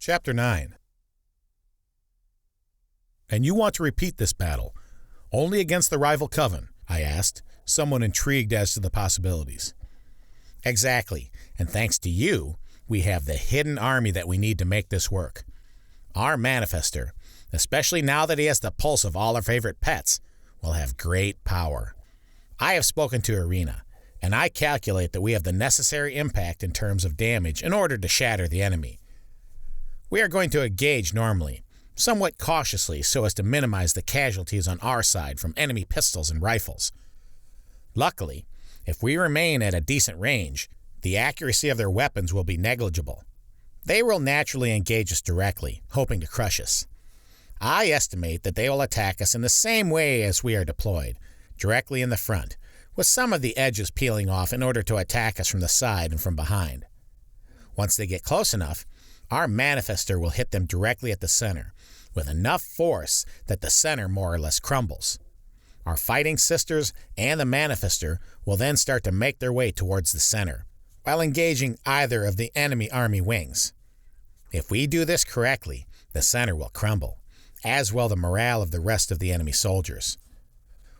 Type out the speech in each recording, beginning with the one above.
Chapter 9. And you want to repeat this battle, only against the rival coven? I asked, somewhat intrigued as to the possibilities. Exactly, and thanks to you, we have the hidden army that we need to make this work. Our manifester, especially now that he has the pulse of all our favorite pets, will have great power. I have spoken to Irina, and I calculate that we have the necessary impact in terms of damage in order to shatter the enemy. We are going to engage normally, somewhat cautiously so as to minimize the casualties on our side from enemy pistols and rifles. Luckily, if we remain at a decent range, the accuracy of their weapons will be negligible. They will naturally engage us directly, hoping to crush us. I estimate that they will attack us in the same way as we are deployed, directly in the front, with some of the edges peeling off in order to attack us from the side and from behind. Once they get close enough, our manifester will hit them directly at the center, with enough force that the center more or less crumbles. Our fighting sisters and the manifester will then start to make their way towards the center, while engaging either of the enemy army wings. If we do this correctly, the center will crumble, as will the morale of the rest of the enemy soldiers.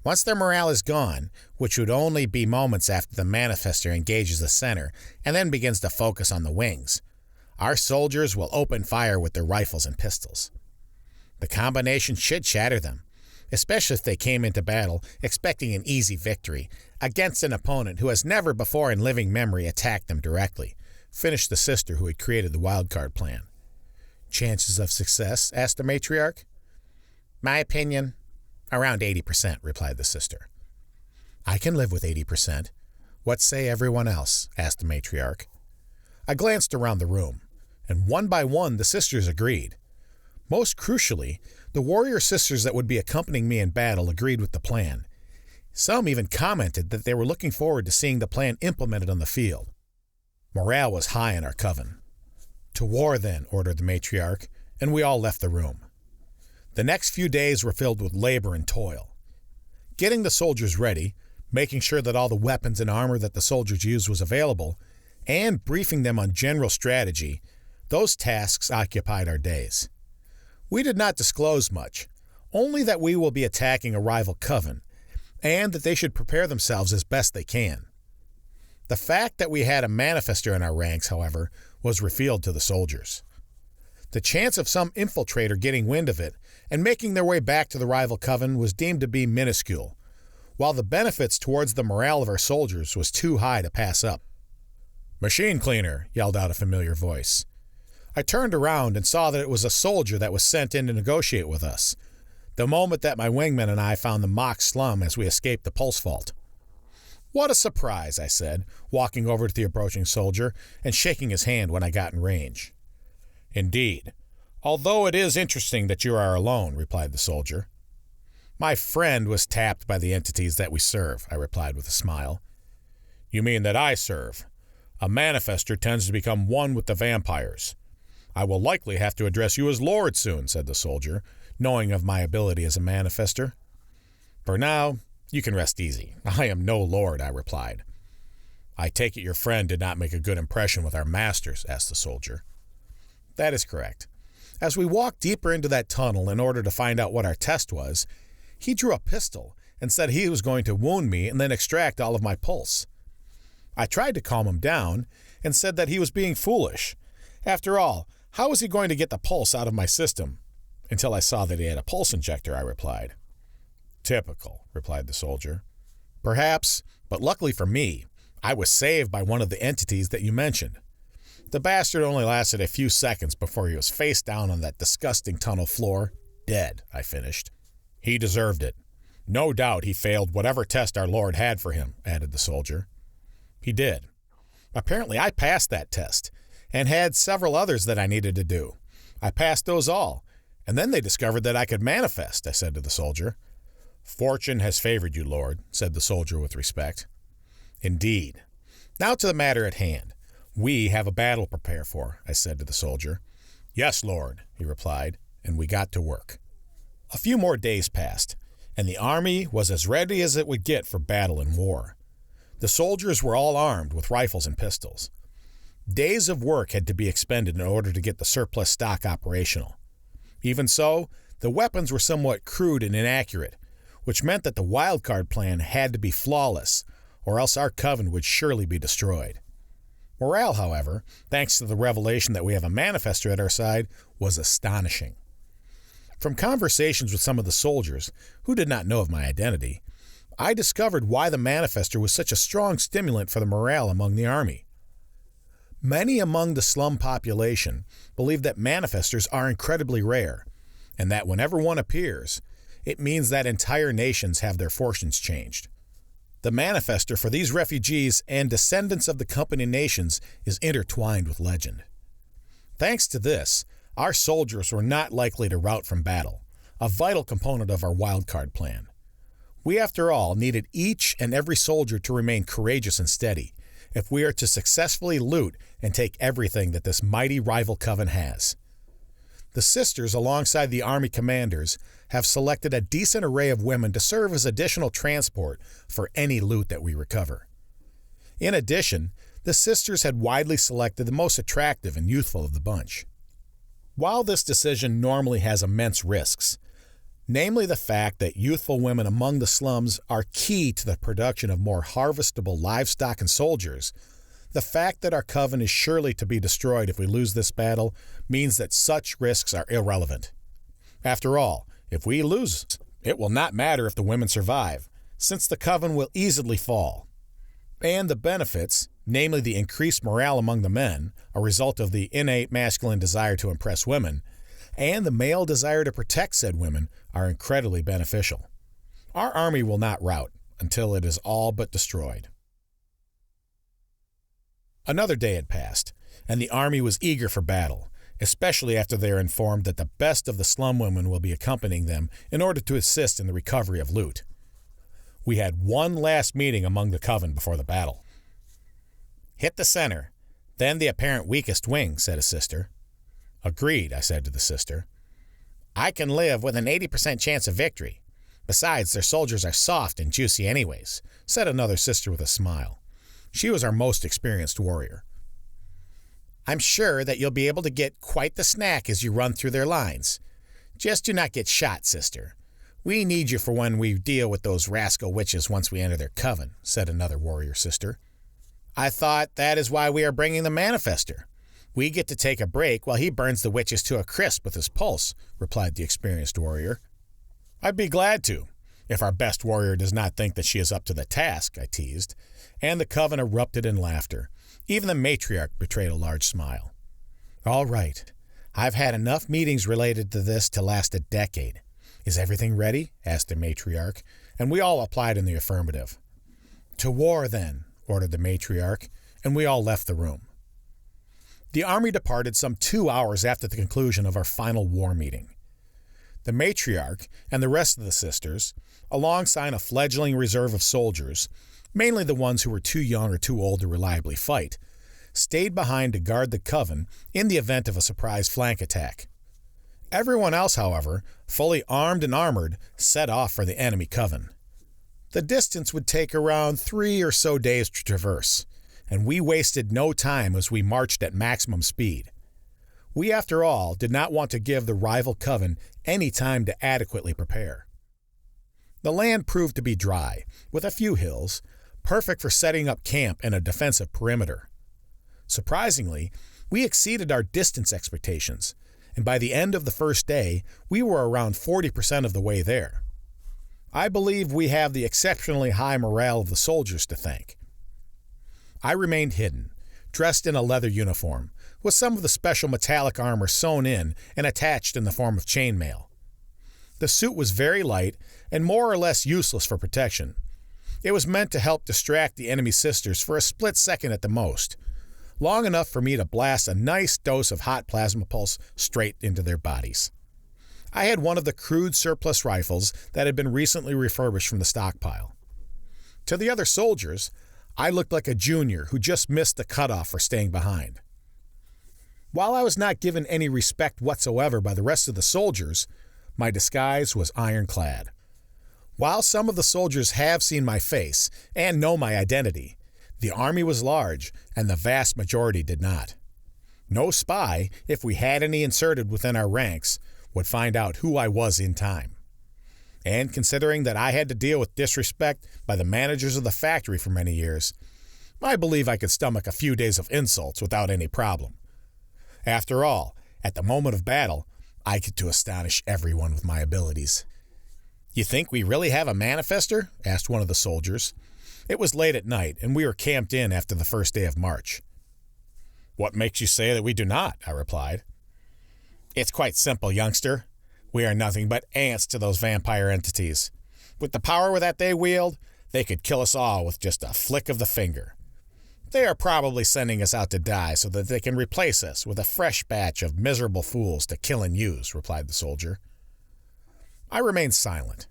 Once their morale is gone, which would only be moments after the manifester engages the center and then begins to focus on the wings, our soldiers will open fire with their rifles and pistols. The combination should shatter them, especially if they came into battle expecting an easy victory against an opponent who has never before in living memory attacked them directly, finished the sister who had created the wildcard plan. Chances of success? Asked the matriarch. My opinion, around 80%, replied the sister. I can live with 80%. What say everyone else? Asked the matriarch. I glanced around the room, and one by one the sisters agreed. Most crucially, the warrior sisters that would be accompanying me in battle agreed with the plan. Some even commented that they were looking forward to seeing the plan implemented on the field. Morale was high in our coven. To war then, ordered the matriarch, and we all left the room. The next few days were filled with labor and toil. Getting the soldiers ready, making sure that all the weapons and armor that the soldiers used was available, and briefing them on general strategy, those tasks occupied our days. We did not disclose much, only that we will be attacking a rival coven, and that they should prepare themselves as best they can. The fact that we had a manifester in our ranks, however, was revealed to the soldiers. The chance of some infiltrator getting wind of it and making their way back to the rival coven was deemed to be minuscule, while the benefits towards the morale of our soldiers was too high to pass up. "Machine cleaner," yelled out a familiar voice. I turned around and saw that it was a soldier that was sent in to negotiate with us, the moment that my wingman and I found the mock slum as we escaped the pulse vault. "What a surprise," I said, walking over to the approaching soldier and shaking his hand when I got in range. "Indeed, although it is interesting that you are alone," replied the soldier. "My friend was tapped by the entities that we serve," I replied with a smile. "You mean that I serve? A manifester tends to become one with the vampires. I will likely have to address you as Lord soon," said the soldier, knowing of my ability as a manifester. "For now, you can rest easy. I am no lord," I replied. "I take it your friend did not make a good impression with our masters?" asked the soldier. "That is correct. As we walked deeper into that tunnel in order to find out what our test was, he drew a pistol and said he was going to wound me and then extract all of my pulse. I tried to calm him down and said that he was being foolish. After all, how was he going to get the pulse out of my system? Until I saw that he had a pulse injector," I replied. "Typical," replied the soldier. "Perhaps, but luckily for me, I was saved by one of the entities that you mentioned. The bastard only lasted a few seconds before he was face down on that disgusting tunnel floor, dead," I finished. "He deserved it. No doubt he failed whatever test our Lord had for him," added the soldier. "He did. Apparently I passed that test, and had several others that I needed to do. I passed those all, and then they discovered that I could manifest," I said to the soldier. "Fortune has favored you, Lord," said the soldier with respect. "Indeed. Now to the matter at hand. We have a battle to prepare for," I said to the soldier. "Yes, Lord," he replied, and we got to work. A few more days passed, and the army was as ready as it would get for battle and war. The soldiers were all armed with rifles and pistols. Days of work had to be expended in order to get the surplus stock operational. Even so, the weapons were somewhat crude and inaccurate, which meant that the wildcard plan had to be flawless, or else our coven would surely be destroyed. Morale, however, thanks to the revelation that we have a manifester at our side, was astonishing. From conversations with some of the soldiers, who did not know of my identity, I discovered why the manifester was such a strong stimulant for the morale among the army. Many among the slum population believe that manifestors are incredibly rare, and that whenever one appears, it means that entire nations have their fortunes changed. The manifester for these refugees and descendants of the company nations is intertwined with legend. Thanks to this, our soldiers were not likely to rout from battle, a vital component of our wildcard plan. We, after all, needed each and every soldier to remain courageous and steady if we are to successfully loot and take everything that this mighty rival coven has. The sisters, alongside the army commanders, have selected a decent array of women to serve as additional transport for any loot that we recover. In addition, the sisters had widely selected the most attractive and youthful of the bunch. While this decision normally has immense risks, namely the fact that youthful women among the slums are key to the production of more harvestable livestock and soldiers, the fact that our coven is surely to be destroyed if we lose this battle means that such risks are irrelevant. After all, if we lose, it will not matter if the women survive, since the coven will easily fall. And the benefits, namely the increased morale among the men, a result of the innate masculine desire to impress women, and the male desire to protect said women, are incredibly beneficial. Our army will not rout until it is all but destroyed. Another day had passed, and the army was eager for battle, especially after they are informed that the best of the slum women will be accompanying them in order to assist in the recovery of loot. We had one last meeting among the coven before the battle. "Hit the center, then the apparent weakest wing," said a sister. "Agreed," I said to the sister. "I can live with an 80% chance of victory. Besides, their soldiers are soft and juicy anyways," said another sister with a smile. She was our most experienced warrior. "I'm sure that you'll be able to get quite the snack as you run through their lines. Just do not get shot, sister. We need you for when we deal with those rascal witches once we enter their coven," said another warrior sister. "I thought that is why we are bringing the manifester. We get to take a break while he burns the witches to a crisp with his pulse," replied the experienced warrior. "I'd be glad to, if our best warrior does not think that she is up to the task," I teased, and the coven erupted in laughter. Even the matriarch betrayed a large smile. "All right. I've had enough meetings related to this to last a decade. Is everything ready?" asked the matriarch, and we all applied in the affirmative. "To war, then," ordered the matriarch, and we all left the room. The army departed some 2 hours after the conclusion of our final war meeting. The matriarch and the rest of the sisters, alongside a fledgling reserve of soldiers, mainly the ones who were too young or too old to reliably fight, stayed behind to guard the coven in the event of a surprise flank attack. Everyone else, however, fully armed and armored, set off for the enemy coven. The distance would take around 3 or so days to traverse, and we wasted no time as we marched at maximum speed. We, after all, did not want to give the rival coven any time to adequately prepare. The land proved to be dry, with a few hills, perfect for setting up camp and a defensive perimeter. Surprisingly, we exceeded our distance expectations, and by the end of the first day, we were around 40% of the way there. I believe we have the exceptionally high morale of the soldiers to thank. I remained hidden, dressed in a leather uniform, with some of the special metallic armor sewn in and attached in the form of chainmail. The suit was very light and more or less useless for protection. It was meant to help distract the enemy sisters for a split second at the most, long enough for me to blast a nice dose of hot plasma pulse straight into their bodies. I had one of the crude surplus rifles that had been recently refurbished from the stockpile. To the other soldiers, I looked like a junior who just missed the cutoff for staying behind. While I was not given any respect whatsoever by the rest of the soldiers, my disguise was ironclad. While some of the soldiers have seen my face and know my identity, The army was large, and the vast majority did not. No spy, if we had any inserted within our ranks, would find out who I was in time. And considering that I had to deal with disrespect by the managers of the factory for many years, I believe I could stomach a few days of insults without any problem. After all, at the moment of battle, I get to astonish everyone with my abilities. "You think we really have a manifester?" asked one of the soldiers. It was late at night, and we were camped in after the first day of march. "What makes you say that we do not?" I replied. "It's quite simple, youngster. We are nothing but ants to those vampire entities. With the power that they wield, they could kill us all with just a flick of the finger. They are probably sending us out to die so that they can replace us with a fresh batch of miserable fools to kill and use," replied the soldier. I remained silent.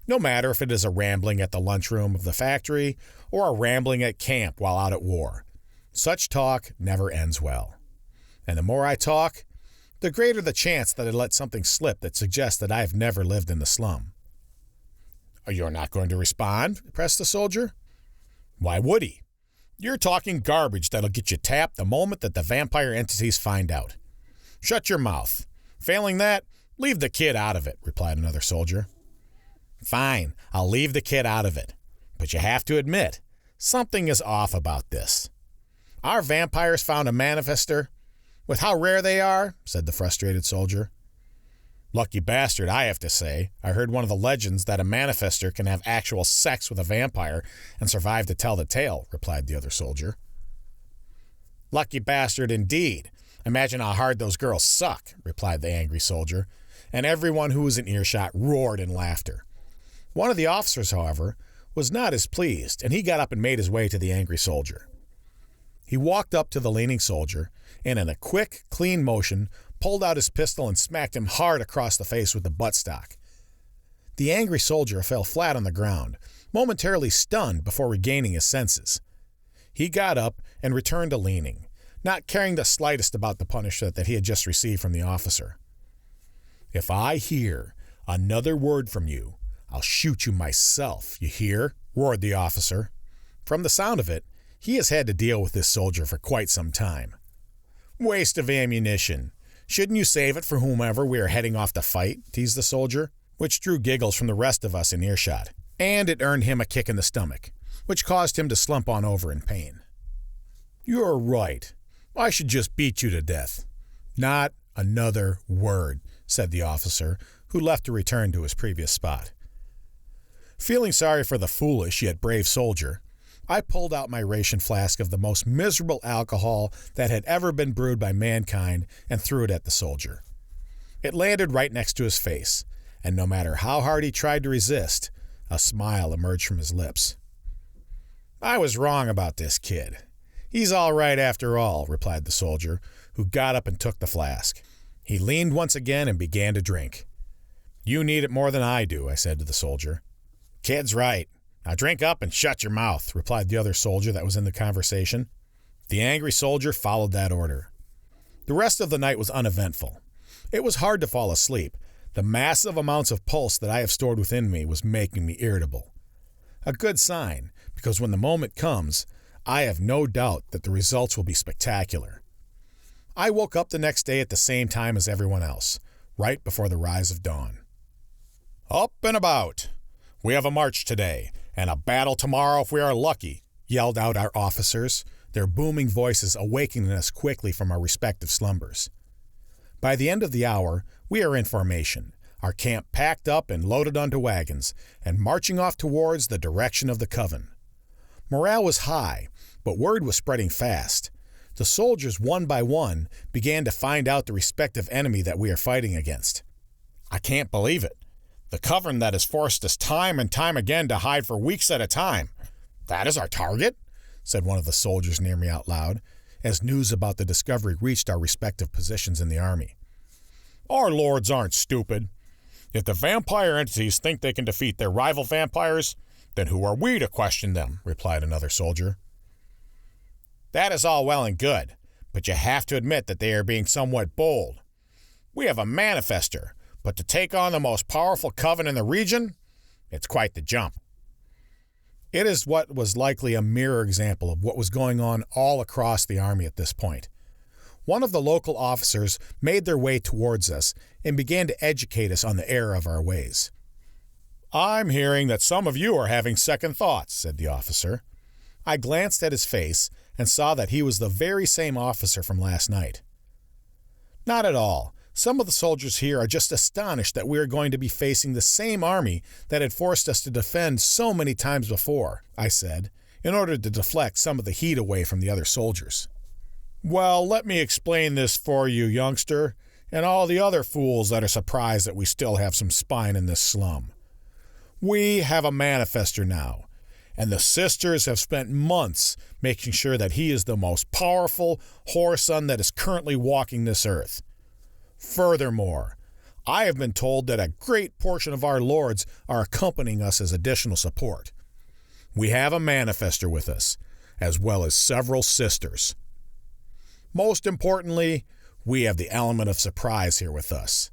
No matter if it is a rambling at the lunchroom of the factory or a rambling at camp while out at war, such talk never ends well. And the more I talk, the greater the chance that I let something slip that suggests that I have never lived in the slum. "You're not going to respond?" pressed the soldier. "Why would he? You're talking garbage that'll get you tapped the moment that the vampire entities find out. Shut your mouth. Failing that, leave the kid out of it," replied another soldier. "Fine, I'll leave the kid out of it. But you have to admit, something is off about this. Our vampires found a manifester. With how rare they are," said the frustrated soldier. "Lucky bastard, I have to say. I heard one of the legends that a manifester can have actual sex with a vampire and survive to tell the tale," replied the other soldier. "Lucky bastard indeed. Imagine how hard those girls suck," replied the angry soldier, and everyone who was in earshot roared in laughter. One of the officers, however, was not as pleased, and he got up and made his way to the angry soldier. He walked up to the leaning soldier, and in a quick, clean motion, pulled out his pistol and smacked him hard across the face with the buttstock. The angry soldier fell flat on the ground, momentarily stunned before regaining his senses. He got up and returned to leaning, not caring the slightest about the punishment that he had just received from the officer. "If I hear another word from you, I'll shoot you myself, you hear?" roared the officer. From the sound of it, he has had to deal with this soldier for quite some time. "Waste of ammunition. Shouldn't you save it for whomever we are heading off to fight?" teased the soldier, which drew giggles from the rest of us in earshot. And it earned him a kick in the stomach, which caused him to slump on over in pain. "You're right. I should just beat you to death." "Not another word," said the officer, who left to return to his previous spot. Feeling sorry for the foolish yet brave soldier, I pulled out my ration flask of the most miserable alcohol that had ever been brewed by mankind and threw it at the soldier. It landed right next to his face, and no matter how hard he tried to resist, a smile emerged from his lips. "I was wrong about this kid. He's all right after all," replied the soldier, who got up and took the flask. He leaned once again and began to drink. "You need it more than I do," I said to the soldier. "Kid's right. Now drink up and shut your mouth," replied the other soldier that was in the conversation. The angry soldier followed that order. The rest of the night was uneventful. It was hard to fall asleep. The massive amounts of pulse that I have stored within me was making me irritable. A good sign, because when the moment comes, I have no doubt that the results will be spectacular. I woke up the next day at the same time as everyone else, right before the rise of dawn. "Up and about! We have a march today, and a battle tomorrow if we are lucky," yelled out our officers, their booming voices awakening us quickly from our respective slumbers. By the end of the hour, we are in formation, our camp packed up and loaded onto wagons, and marching off towards the direction of the coven. Morale was high, but word was spreading fast. The soldiers, one by one, began to find out the respective enemy that we are fighting against. "I can't believe it. The coven that has forced us time and time again to hide for weeks at a time. That is our target?" said one of the soldiers near me out loud, as news about the discovery reached our respective positions in the army. "Our lords aren't stupid. If the vampire entities think they can defeat their rival vampires, then who are we to question them?" replied another soldier. "That is all well and good, but you have to admit that they are being somewhat bold. We have a manifester, but to take on the most powerful coven in the region, it's quite the jump." It is what was likely a mirror example of what was going on all across the Army at this point. One of the local officers made their way towards us and began to educate us on the error of our ways. "I'm hearing that some of you are having second thoughts," said the officer. I glanced at his face and saw that he was the very same officer from last night. "Not at all. Some of the soldiers here are just astonished that we are going to be facing the same army that had forced us to defend so many times before," I said, in order to deflect some of the heat away from the other soldiers. "Well, let me explain this for you, youngster, and all the other fools that are surprised that we still have some spine in this slum. We have a manifester now, and the sisters have spent months making sure that he is the most powerful whoreson that is currently walking this earth. Furthermore, I have been told that a great portion of our lords are accompanying us as additional support. We have a manifester with us, as well as several sisters. Most importantly, we have the element of surprise here with us.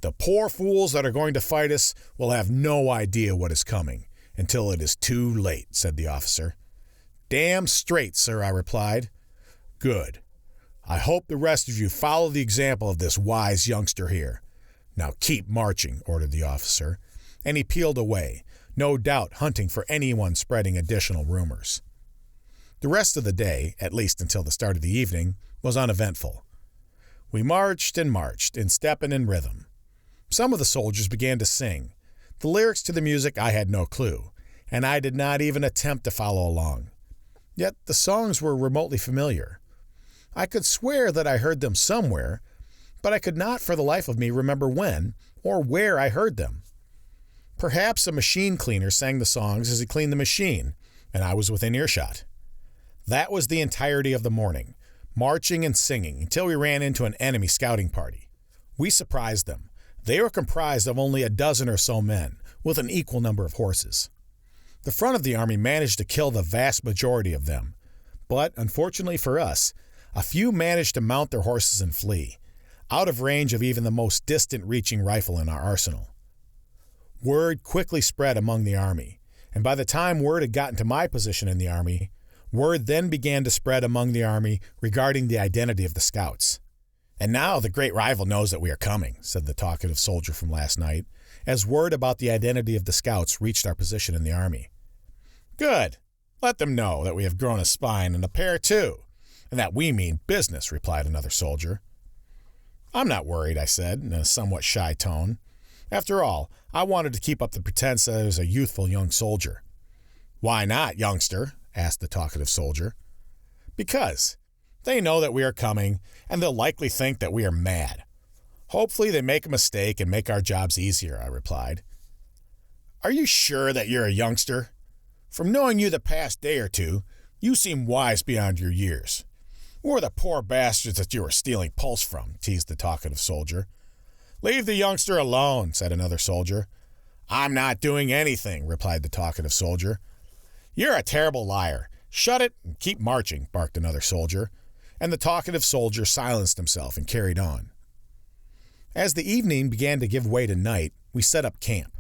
The poor fools that are going to fight us will have no idea what is coming until it is too late," said the officer. "Damn straight, sir," I replied. "Good. I hope the rest of you follow the example of this wise youngster here. Now keep marching," ordered the officer, and he peeled away, no doubt hunting for anyone spreading additional rumors. The rest of the day, at least until the start of the evening, was uneventful. We marched and marched, in step and in rhythm. Some of the soldiers began to sing. The lyrics to the music I had no clue, and I did not even attempt to follow along. Yet the songs were remotely familiar. I could swear that I heard them somewhere, but I could not for the life of me remember when or where I heard them. Perhaps a machine cleaner sang the songs as he cleaned the machine, and I was within earshot. That was the entirety of the morning, marching and singing until we ran into an enemy scouting party. We surprised them. They were comprised of only a dozen or so men, with an equal number of horses. The front of the army managed to kill the vast majority of them, but unfortunately for us, a few managed to mount their horses and flee, out of range of even the most distant-reaching rifle in our arsenal. Word quickly spread among the army, and by the time word had gotten to my position in the army, word then began to spread among the army regarding the identity of the scouts. "And now the great rival knows that we are coming," said the talkative soldier from last night, as word about the identity of the scouts reached our position in the army. "Good. Let them know that we have grown a spine and a pair too, and that we mean business," replied another soldier. "I'm not worried," I said, in a somewhat shy tone. After all, I wanted to keep up the pretense that I was a youthful young soldier. "Why not, youngster?" asked the talkative soldier. "Because they know that we are coming, and they'll likely think that we are mad. Hopefully they make a mistake and make our jobs easier," I replied. "Are you sure that you're a youngster? From knowing you the past day or two, you seem wise beyond your years. Who are the poor bastards that you were stealing pulse from?" teased the talkative soldier. "Leave the youngster alone," said another soldier. "I'm not doing anything," replied the talkative soldier. "You're a terrible liar. Shut it and keep marching," barked another soldier, and the talkative soldier silenced himself and carried on. As the evening began to give way to night, we set up camp.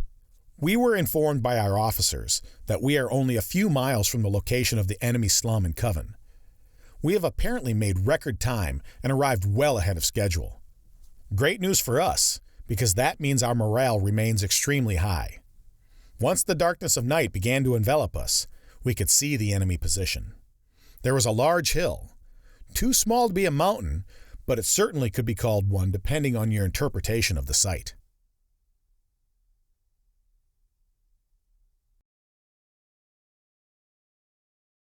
We were informed by our officers that we are only a few miles from the location of the enemy slum in Coven. We have apparently made record time and arrived well ahead of schedule. Great news for us, because that means our morale remains extremely high. Once the darkness of night began to envelop us, we could see the enemy position. There was a large hill, too small to be a mountain, but it certainly could be called one depending on your interpretation of the site.